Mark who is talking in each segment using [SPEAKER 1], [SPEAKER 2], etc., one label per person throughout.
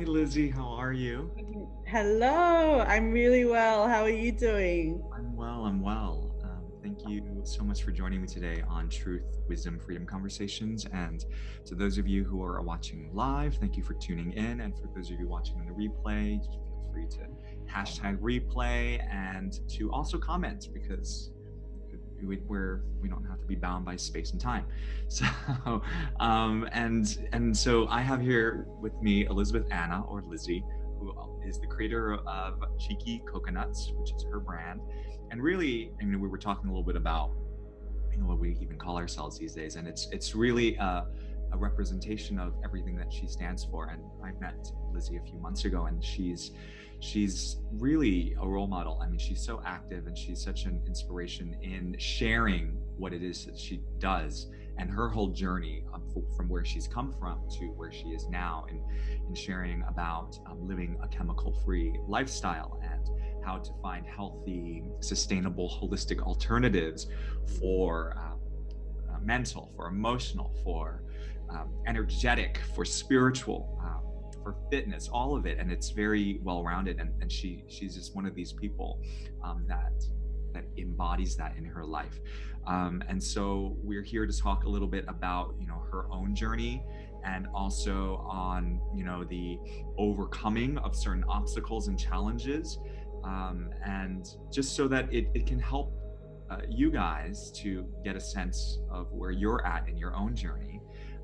[SPEAKER 1] Hi, Lizzy. How are you?
[SPEAKER 2] Hello, I'm really well. How are you doing?
[SPEAKER 1] I'm well. I'm well. Thank you so much for joining me today on Truth, Wisdom, Freedom Conversations. And to those of you who are watching live, thank you for tuning in. And for those of you watching on the replay, just feel free to hashtag replay and to also comment because we don't have to be bound by space and time. So and so I have here with me Elizabeth Anna, or Lizzy, who is the creator of Cheeky Coconuts, which is her brand. And really, I mean, we were talking a little bit about what we even call ourselves these days, and it's really a representation of everything that she stands for. And I met Lizzy a few months ago, and she's really a role model. I mean, she's so active, and she's such an inspiration in sharing what it is that she does and her whole journey from where she's come from to where she is now, and in sharing about living a chemical-free lifestyle and how to find healthy, sustainable, holistic alternatives for mental, for emotional, for energetic, for spiritual, for fitness, all of it. And it's very well rounded. And she's just one of these people that embodies that in her life. And so we're here to talk a little bit about her own journey, and also on the overcoming of certain obstacles and challenges, and just so that it can help you guys to get a sense of where you're at in your own journey.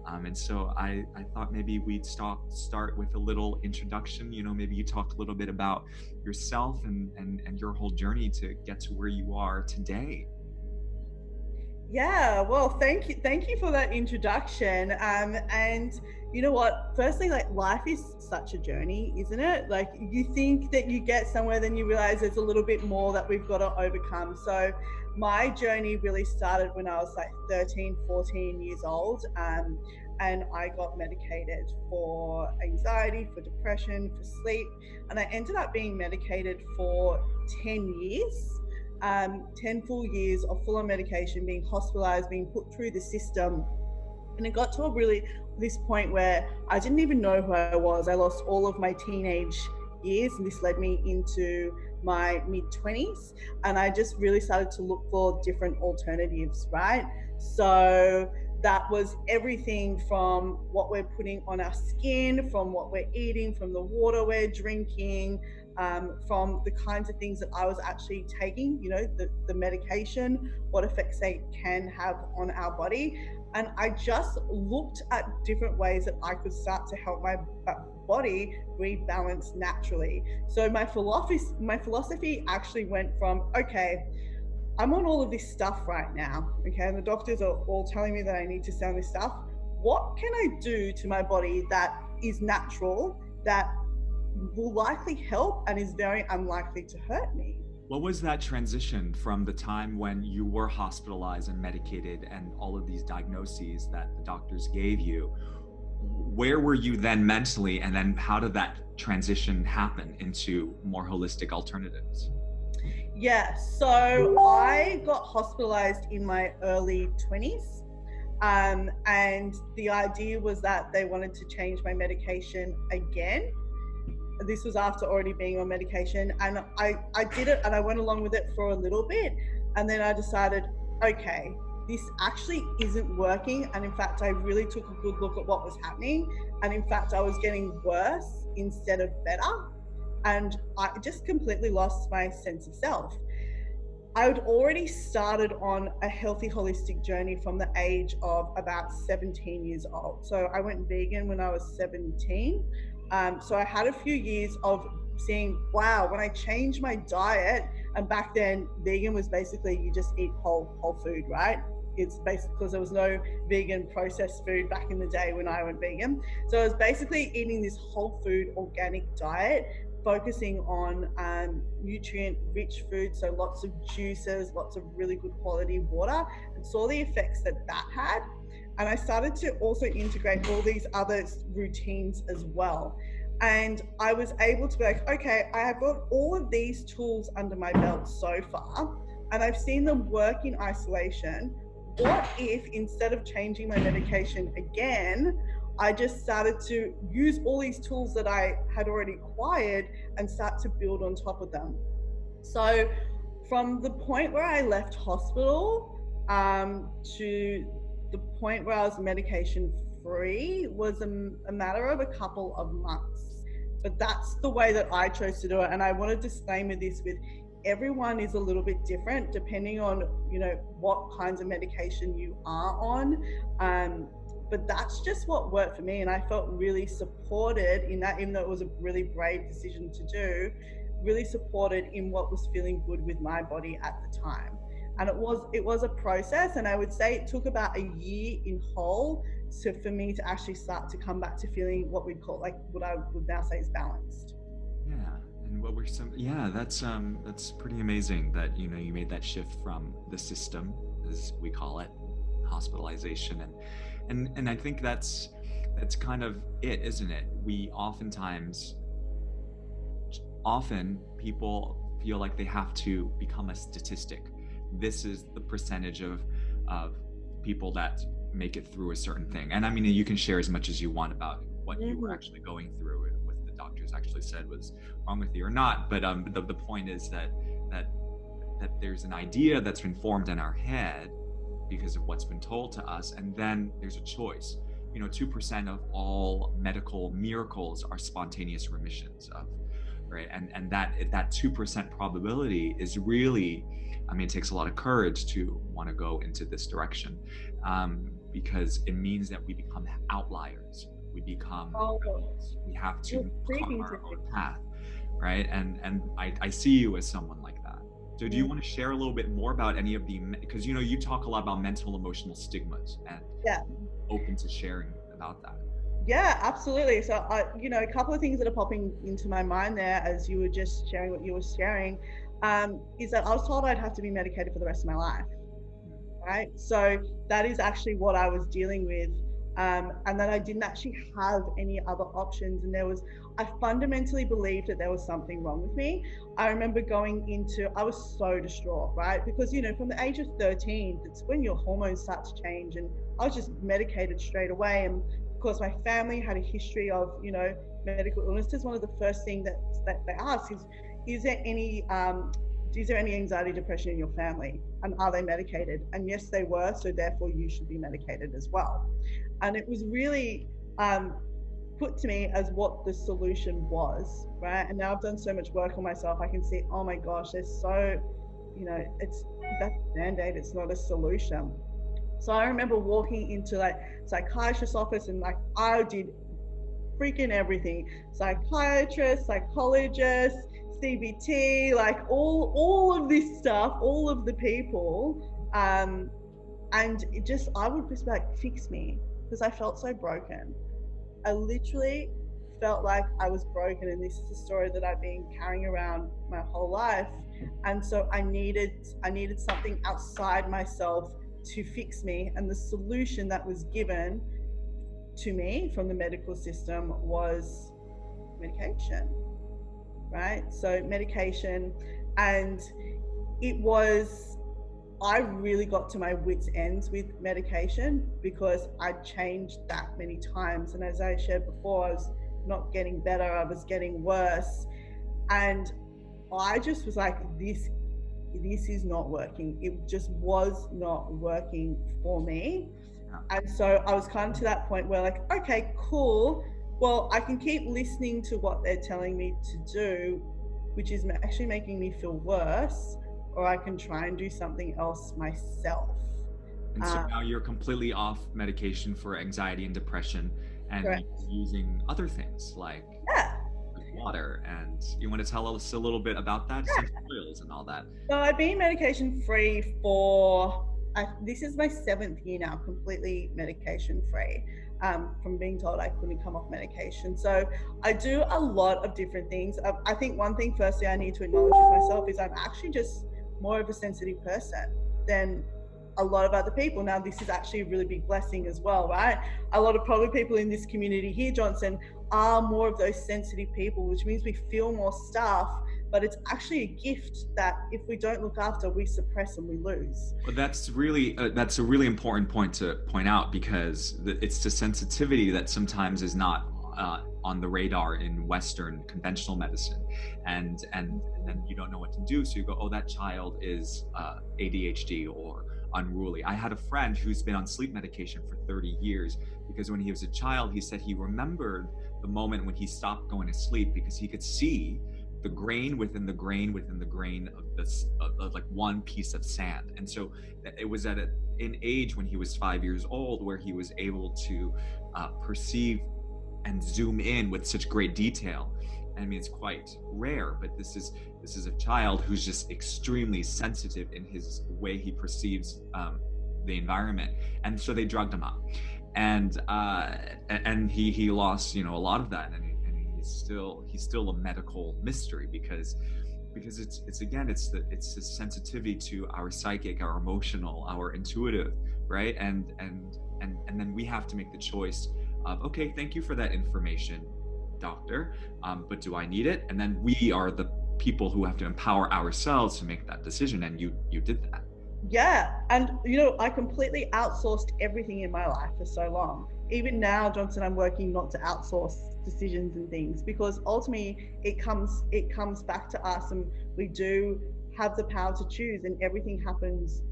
[SPEAKER 1] And so I thought maybe we'd start with a little introduction. Maybe you talk a little bit about yourself and your whole journey to get to where you are today.
[SPEAKER 2] Yeah, well, thank you. Thank you for that introduction. And you know what? Firstly, like life is such a journey, isn't it? Like you think that you get somewhere, then you realize there's a little bit more that we've got to overcome. So my journey really started when I was like 13, 14 years old. And I got medicated for anxiety, for depression, for sleep. And I ended up being medicated for 10 years. 10 full years of full on medication, being hospitalized, being put through the system. And it got to this point where I didn't even know who I was. I lost all of my teenage years, and this led me into my mid 20s. And I just really started to look for different alternatives, right? So that was everything from what we're putting on our skin, from what we're eating, from the water we're drinking, from the kinds of things that I was actually taking, the medication, what effects they can have on our body. And I just looked at different ways that I could start to help my body rebalance naturally. So my philosophy actually went from, okay, I'm on all of this stuff right now, okay, and the doctors are all telling me that I need to stay on this stuff. What can I do to my body that is natural, that will likely help and is very unlikely to hurt me?
[SPEAKER 1] What was that transition from the time when you were hospitalized and medicated and all of these diagnoses that the doctors gave you? Where were you then mentally, and then how did that transition happen into more holistic alternatives?
[SPEAKER 2] Yeah, so I got hospitalized in my early 20s. And the idea was that they wanted to change my medication again. This was after already being on medication. And I did it, and I went along with it for a little bit. And then I decided, okay, this actually isn't working. And in fact, I really took a good look at what was happening. And in fact, I was getting worse instead of better. And I just completely lost my sense of self. I had already started on a healthy holistic journey from the age of about 17 years old. So I went vegan when I was 17. So I had a few years of seeing, wow, when I changed my diet, and back then vegan was basically you just eat whole food, right? It's basically because there was no vegan processed food back in the day when I went vegan. So I was basically eating this whole food organic diet, focusing on nutrient rich food, so lots of juices, lots of really good quality water, and saw the effects that had. And I started to also integrate all these other routines as well. And I was able to be like, okay, I have got all of these tools under my belt so far, and I've seen them work in isolation. What if instead of changing my medication again, I just started to use all these tools that I had already acquired and start to build on top of them. So, from the point where I left hospital to the point where I was medication free was a matter of a couple of months. But that's the way that I chose to do it. And I want to disclaimer this with everyone is a little bit different depending on, what kinds of medication you are on. But that's just what worked for me. And I felt really supported in that, even though it was a really brave decision to do, really supported in what was feeling good with my body at the time. And it was a process, and I would say it took about a year in whole for me to actually start to come back to feeling what we'd call, like, what I would now say is balanced.
[SPEAKER 1] Yeah. And what were some, yeah, that's pretty amazing that, you made that shift from the system, as we call it, hospitalization. And I think that's kind of it, isn't it? We often people feel like they have to become a statistic. This is the percentage of people that make it through a certain thing. And I mean, you can share as much as you want about what you were
[SPEAKER 2] Mhm.
[SPEAKER 1] actually going through and what the doctors actually said was wrong with you or not. But the point is that that there's an idea that's been formed in our head because of what's been told to us, and then there's a choice. 2% of all medical miracles are spontaneous remissions of, right? And that 2% probability is really, I mean, it takes a lot of courage to want to go into this direction, because it means that we become outliers. We become
[SPEAKER 2] Oh,
[SPEAKER 1] rebels. We have to
[SPEAKER 2] you're
[SPEAKER 1] carve
[SPEAKER 2] speaking to
[SPEAKER 1] our own
[SPEAKER 2] me.
[SPEAKER 1] path, right? And I see you as someone like that. So do you
[SPEAKER 2] Mm.
[SPEAKER 1] want to share a little bit more about any of the, because you talk a lot about mental emotional stigmas, and
[SPEAKER 2] Yeah.
[SPEAKER 1] open to sharing about that.
[SPEAKER 2] Yeah, absolutely. So, a couple of things that are popping into my mind there as you were just sharing what you were sharing, is that I was told I'd have to be medicated for the rest of my life, right? So that is actually what I was dealing with, and that I didn't actually have any other options. And I fundamentally believed that there was something wrong with me. I remember I was so distraught, right? Because, from the age of 13, it's when your hormones start to change. And I was just medicated straight away. And of course, my family had a history of, medical illnesses. One of the first things that they ask is there any anxiety, depression in your family? And are they medicated? And yes, they were. So therefore, you should be medicated as well. And it was really put to me as what the solution was, right? And now I've done so much work on myself, I can see, oh my gosh, that's a band-aid, it's not a solution. So I remember walking into like psychiatrist's office, and like I did freaking everything: psychiatrist, psychologist, CBT, like all of this stuff, all of the people. And I would just be like, fix me, because I felt so broken. I literally felt like I was broken, and this is a story that I've been carrying around my whole life. And so I needed something outside myself to fix me, and the solution that was given to me from the medical system was medication, right? So medication, and it was I really got to my wits' ends with medication because I'd changed that many times. And as I shared before, I was not getting better, I was getting worse. And I just was like, this is not working. It just was not working for me.
[SPEAKER 1] Yeah.
[SPEAKER 2] And so I was kind of to that point where, like, okay, cool. Well, I can keep listening to what they're telling me to do, which is actually making me feel worse, or I can try and do something else myself.
[SPEAKER 1] And so
[SPEAKER 2] Um,
[SPEAKER 1] now you're completely off medication for anxiety and depression, and
[SPEAKER 2] correct.
[SPEAKER 1] you're using other things like
[SPEAKER 2] Yeah.
[SPEAKER 1] water. And you want to tell us a little bit about that, essential oils and all that?
[SPEAKER 2] So I've been medication free this is my 7th year now, completely medication free, from being told I couldn't come off medication. So I do a lot of different things. I think one thing, firstly, I need to acknowledge with myself is I'm actually just more of a sensitive person than a lot of other people. Now, this is actually a really big blessing as well, right? A lot of probably people in this community here, Johnson, are more of those sensitive people, which means we feel more stuff, but it's actually a gift that if we don't look after, we suppress and we lose.
[SPEAKER 1] Well, that's a really important point to point out, because it's the sensitivity that sometimes is not on the radar in Western conventional medicine, and then you don't know what to do. So you go, oh, that child is ADHD or unruly. I had a friend who's been on sleep medication for 30 years because when he was a child, he said he remembered the moment when he stopped going to sleep because he could see the grain within the grain within the grain of this like one piece of sand. And so it was at an age when he was 5 years old where he was able to perceive and zoom in with such great detail. I mean, it's quite rare, but this is a child who's just extremely sensitive in his way he perceives the environment. And so they drugged him up, and he lost, a lot of that, and he's still a medical mystery because it's the sensitivity to our psychic, our emotional, our intuitive, right? And then we have to make the choice of, okay, thank you for that information, doctor, but do I need it? And then we are the people who have to empower ourselves to make that decision, and you did that.
[SPEAKER 2] Yeah. And, I completely outsourced everything in my life for so long. Even now, Johnson, I'm working not to outsource decisions and things, because ultimately it comes back to us, and we do have the power to choose, and everything happens,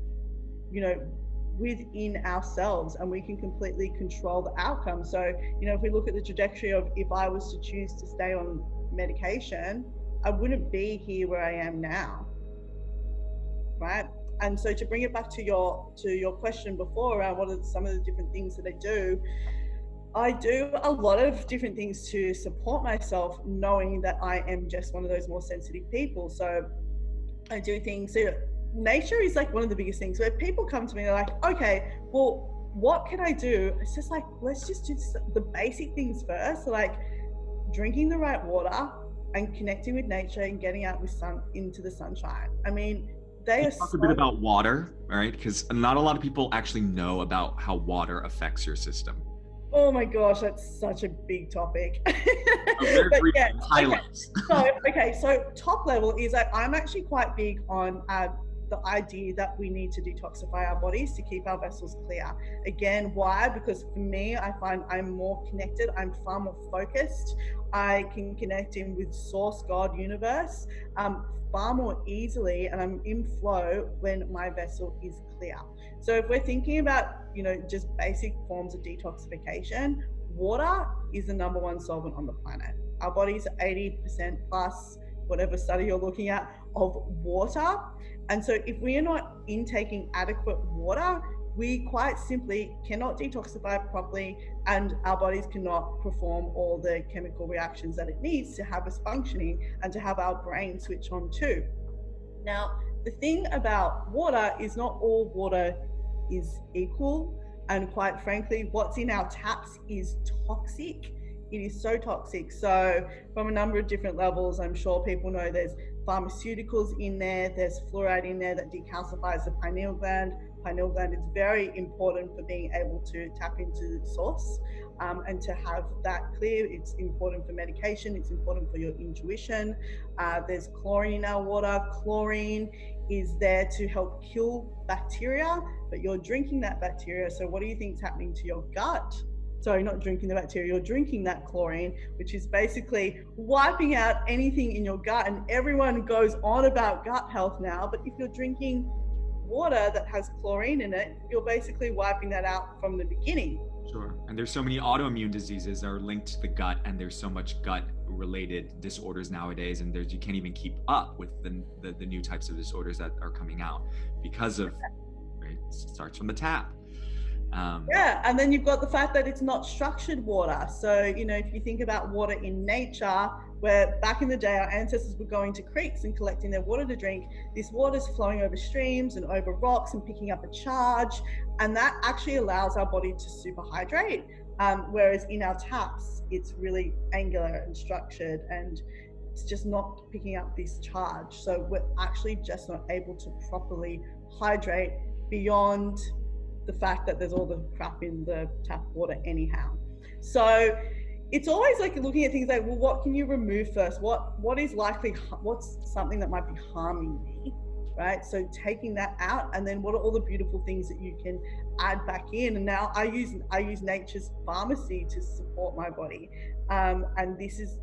[SPEAKER 2] within ourselves, and we can completely control the outcome. So, if we look at the trajectory of, if I was to choose to stay on medication, I wouldn't be here where I am now. Right? And so to bring it back to your question before around what are some of the different things that I do a lot of different things to support myself, knowing that I am just one of those more sensitive people. So I do things. So nature is like one of the biggest things where people come to me, they're like, okay, well, what can I do? It's just like, let's just do the basic things first. So like drinking the right water and connecting with nature and getting out into the sunshine. I mean, they
[SPEAKER 1] Can
[SPEAKER 2] are
[SPEAKER 1] you talk
[SPEAKER 2] so.
[SPEAKER 1] a bit about water, all right? Because not a lot of people actually know about how water affects your system.
[SPEAKER 2] Oh my gosh, that's such a big topic.
[SPEAKER 1] Very
[SPEAKER 2] But
[SPEAKER 1] briefly,
[SPEAKER 2] yeah, okay.
[SPEAKER 1] highlights.
[SPEAKER 2] So top level is that I'm actually quite big on the idea that we need to detoxify our bodies to keep our vessels clear. Again, why? Because for me, I find I'm more connected. I'm far more focused. I can connect in with source, God, universe, far more easily, and I'm in flow when my vessel is clear. So if we're thinking about, just basic forms of detoxification, water is the number one solvent on the planet. Our bodies are 80% plus, whatever study you're looking at, of water. And so if we are not intaking adequate water, we quite simply cannot detoxify properly, and our bodies cannot perform all the chemical reactions that it needs to have us functioning and to have our brain switch on too. Now, the thing about water is not all water is equal. And quite frankly, what's in our taps is toxic. It is so toxic. So from a number of different levels, I'm sure people know there's pharmaceuticals in there, there's fluoride in there that decalcifies the pineal gland. Pineal gland is very important for being able to tap into the source, and to have that clear. It's important for medication, it's important for your intuition. There's chlorine in our water. Chlorine is there to help kill bacteria, but you're drinking that bacteria. So what do you think is happening to your gut? Sorry, not drinking the bacteria, you're drinking that chlorine, which is basically wiping out anything in your gut. And everyone goes on about gut health now, but if you're drinking water that has chlorine in it, you're basically wiping that out from the beginning.
[SPEAKER 1] Sure. And there's so many autoimmune diseases that are linked to the gut, and there's so much gut related disorders nowadays, and you can't even keep up with the new types of disorders that are coming out because of, right, it starts from the tap.
[SPEAKER 2] Yeah, and then you've got the fact that it's not structured water. So, if you think about water in nature, where back in the day our ancestors were going to creeks and collecting their water to drink, this water's flowing over streams and over rocks and picking up a charge, and that actually allows our body to superhydrate. Whereas in our taps, it's really angular and structured, and it's just not picking up this charge. So we're actually just not able to properly hydrate beyond the fact that there's all the crap in the tap water anyhow. So it's always like looking at things like, well, what can you remove first? What is likely, what's something that might be harming me, right? So taking that out, and then what are all the beautiful things that you can add back in? And now I use nature's pharmacy to support my body, and this is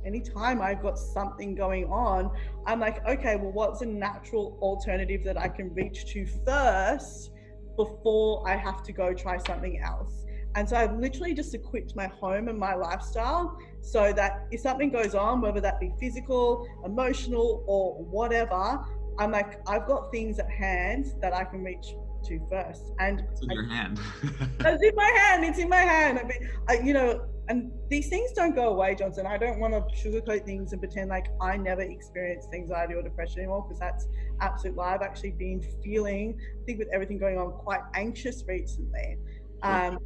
[SPEAKER 2] anytime I've got something going on, I'm like, okay, well, what's a natural alternative that I can reach to first before I have to go try something else? And so I've literally just equipped my home and my lifestyle so that if something goes on, whether that be physical, emotional, or whatever, I'm like, I've got things at hand that I can reach to first. And
[SPEAKER 1] It's in
[SPEAKER 2] I
[SPEAKER 1] your hand.
[SPEAKER 2] it's in my hand. It's in my hand. I mean, and these things don't go away, Johnson. I don't want to sugarcoat things and pretend like I never experienced anxiety or depression anymore, because that's absolute lie. I've actually been feeling, I think with everything going on, quite anxious recently.
[SPEAKER 1] Sure.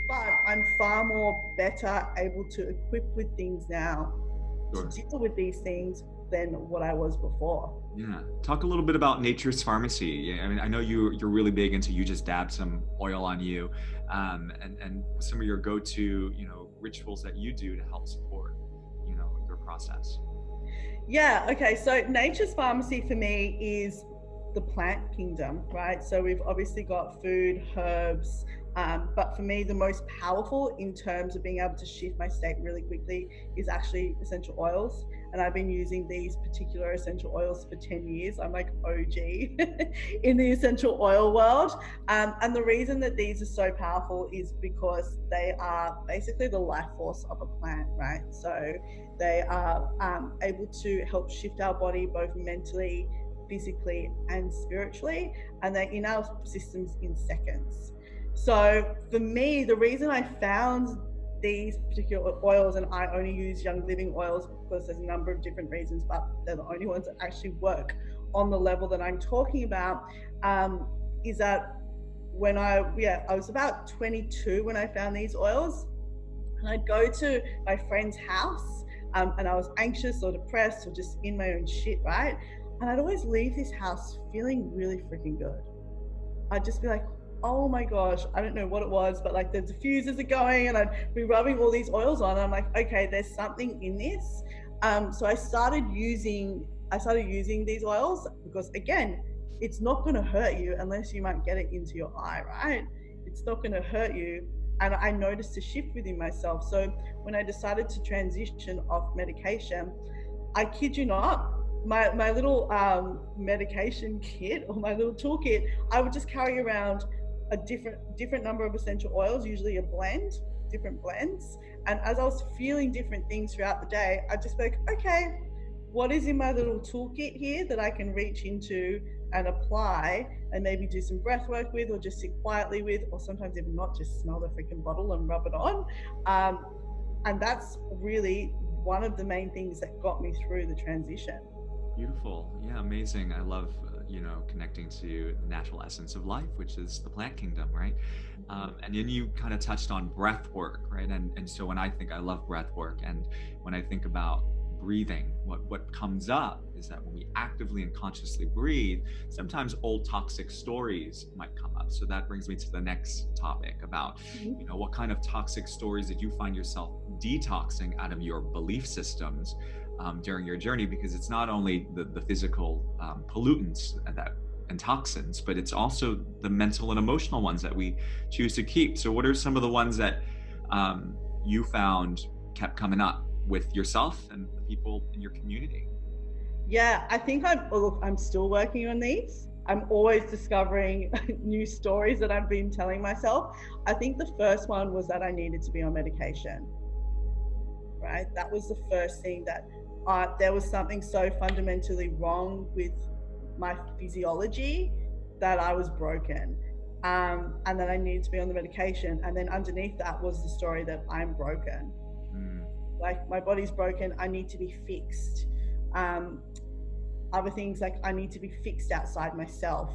[SPEAKER 2] But I'm far more better able to equip with things now to
[SPEAKER 1] Sure.
[SPEAKER 2] deal with these things than what I was before.
[SPEAKER 1] Yeah. Talk a little bit about Nature's Pharmacy. Yeah, I mean, I know you're really big into you just dab some oil on you, and some of your go-to, rituals that you do to help support, your process.
[SPEAKER 2] Yeah, okay. So nature's pharmacy for me is the plant kingdom, right? So we've obviously got food, herbs, but for me, the most powerful in terms of being able to shift my state really quickly is actually essential oils. And I've been using these particular essential oils for 10 years. I'm like OG in the essential oil world. And the reason that these are so powerful is because they are basically the life force of a plant, right? So they are able to help shift our body both mentally, physically, and spiritually, and they're in our systems in seconds. So for me, the reason I found these particular oils, and I only use Young Living oils because there's a number of different reasons, but they're the only ones that actually work on the level that I'm talking about, is that when I was about 22 when I found these oils, and I'd go to my friend's house, and I was anxious or depressed or just in my own shit, right? And I'd always leave this house feeling really freaking good. I'd just be like, oh my gosh, I don't know what it was, but like the diffusers are going, and I'd be rubbing all these oils on. And I'm like, okay, there's something in this. So I started using these oils because, again, it's not going to hurt you unless you might get it into your eye, right? It's not going to hurt you. And I noticed a shift within myself. So when I decided to transition off medication, I kid you not, my little medication kit, or my little toolkit, I would just carry around a different number of essential oils, usually a blend, different blends. And as I was feeling different things throughout the day, I'd just be like, okay, what is in my little toolkit here that I can reach into and apply, and maybe do some breath work with, or just sit quietly with, or sometimes even not, just smell the freaking bottle and rub it on. And that's really one of the main things that got me through the transition.
[SPEAKER 1] Beautiful. Yeah, amazing. I love, connecting to the natural essence of life, which is the plant kingdom, right? And then you kind of touched on breath work, right? And so when I love breath work, and when I think about breathing, what comes up is that when we actively and consciously breathe, sometimes old toxic stories might come up. So that brings me to the next topic about, what kind of toxic stories did you find yourself detoxing out of your belief systems during your journey? Because it's not only the physical pollutants and toxins, but it's also the mental and emotional ones that we choose to keep. So what are some of the ones that you found kept coming up with yourself and the people in your community?
[SPEAKER 2] Yeah, I think I'm still working on these. I'm always discovering new stories that I've been telling myself. I think the first one was that I needed to be on medication, right? That was the first thing, that there was something so fundamentally wrong with my physiology that I was broken, and that I needed to be on the medication. And then underneath that was the story that I'm broken.
[SPEAKER 1] Mm.
[SPEAKER 2] Like, my body's broken, I need to be fixed. Other things like I need to be fixed outside myself.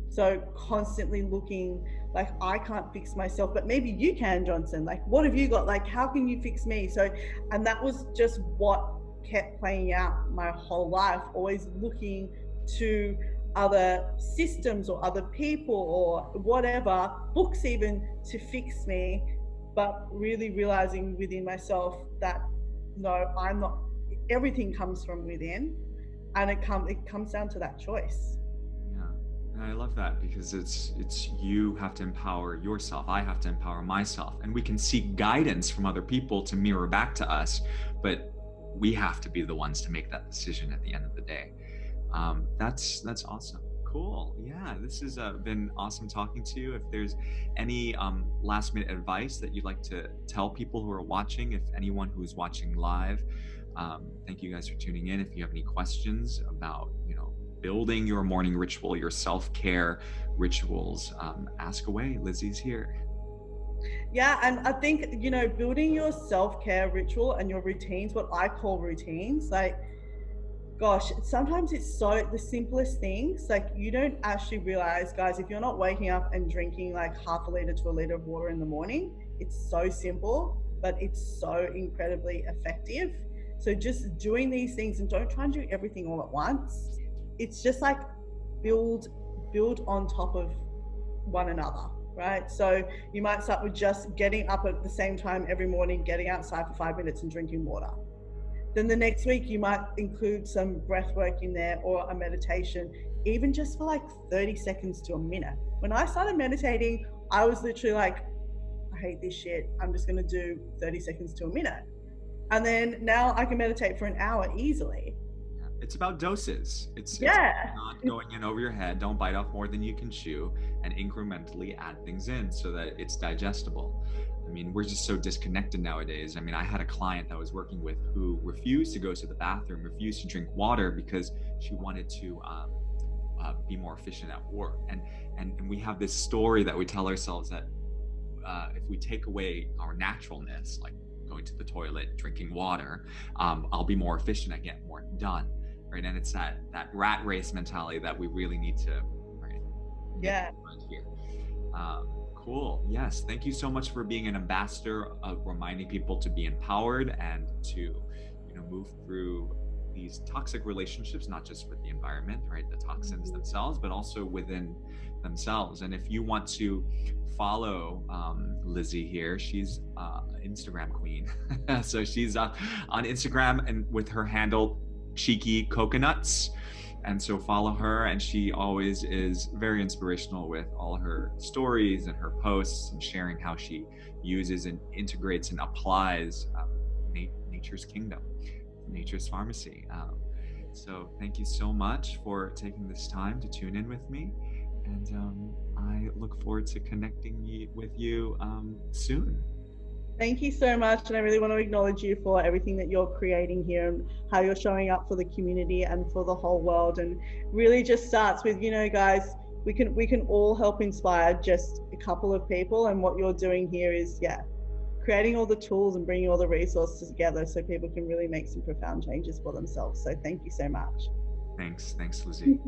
[SPEAKER 2] So constantly looking like I can't fix myself, but maybe you can, Johnson. Like, what have you got? Like, how can you fix me? So, and that was just what kept playing out my whole life, always looking to other systems or other people or whatever, books even, to fix me, but really realizing within myself that no, I'm not, everything comes from within, and it comes down to that choice.
[SPEAKER 1] Yeah. And I love that because it's you have to empower yourself. I have to empower myself. And we can seek guidance from other people to mirror back to us, but we have to be the ones to make that decision at the end of the day. That's awesome. Cool. Yeah, this has been awesome talking to you. If there's any last minute advice that you'd like to tell people who are watching, if anyone who's watching live, thank you guys for tuning in. If you have any questions about, building your morning ritual, your self care rituals, ask away. Lizzy's here.
[SPEAKER 2] Yeah, and I think, building your self-care ritual and your routines, what I call routines, like, gosh, sometimes it's so the simplest things. Like, you don't actually realize, guys, if you're not waking up and drinking like half a liter to a liter of water in the morning, it's so simple, but it's so incredibly effective. So just doing these things, and don't try and do everything all at once. It's just like build build on top of one another, right? So you might start with just getting up at the same time every morning, getting outside for 5 minutes and drinking water. Then the next week, you might include some breath work in there or a meditation, even just for like 30 seconds to a minute. When I started meditating, I was literally like, I hate this shit. I'm just going to do 30 seconds to a minute. And then now I can meditate for an hour easily.
[SPEAKER 1] Yeah. It's about doses. It's
[SPEAKER 2] Yeah.
[SPEAKER 1] not going in over your head. Don't bite off more than you can chew, and incrementally add things in so that it's digestible. I mean, we're just so disconnected nowadays. I mean, I had a client that I was working with who refused to go to the bathroom, refused to drink water because she wanted to be more efficient at work. And we have this story that we tell ourselves that if we take away our naturalness, like going to the toilet, drinking water, I'll be more efficient. I get more done, right? And it's that rat race mentality that we really need to, right, get
[SPEAKER 2] Yeah.
[SPEAKER 1] right here. Cool. Yes. Thank you so much for being an ambassador of reminding people to be empowered and to, move through these toxic relationships, not just with the environment, right? The toxins themselves, but also within themselves. And if you want to follow Lizzy here, she's Instagram queen. So she's on Instagram and with her handle Cheeky Coconuts. And so follow her, and she always is very inspirational with all her stories and her posts and sharing how she uses and integrates and applies nature's kingdom, nature's pharmacy. So thank you so much for taking this time to tune in with me. And I look forward to connecting with you soon.
[SPEAKER 2] Thank you so much. And I really want to acknowledge you for everything that you're creating here and how you're showing up for the community and for the whole world. And really just starts with, guys, we can all help inspire just a couple of people. And what you're doing here is, creating all the tools and bringing all the resources together so people can really make some profound changes for themselves. So thank you so much.
[SPEAKER 1] Thanks, Lizzy.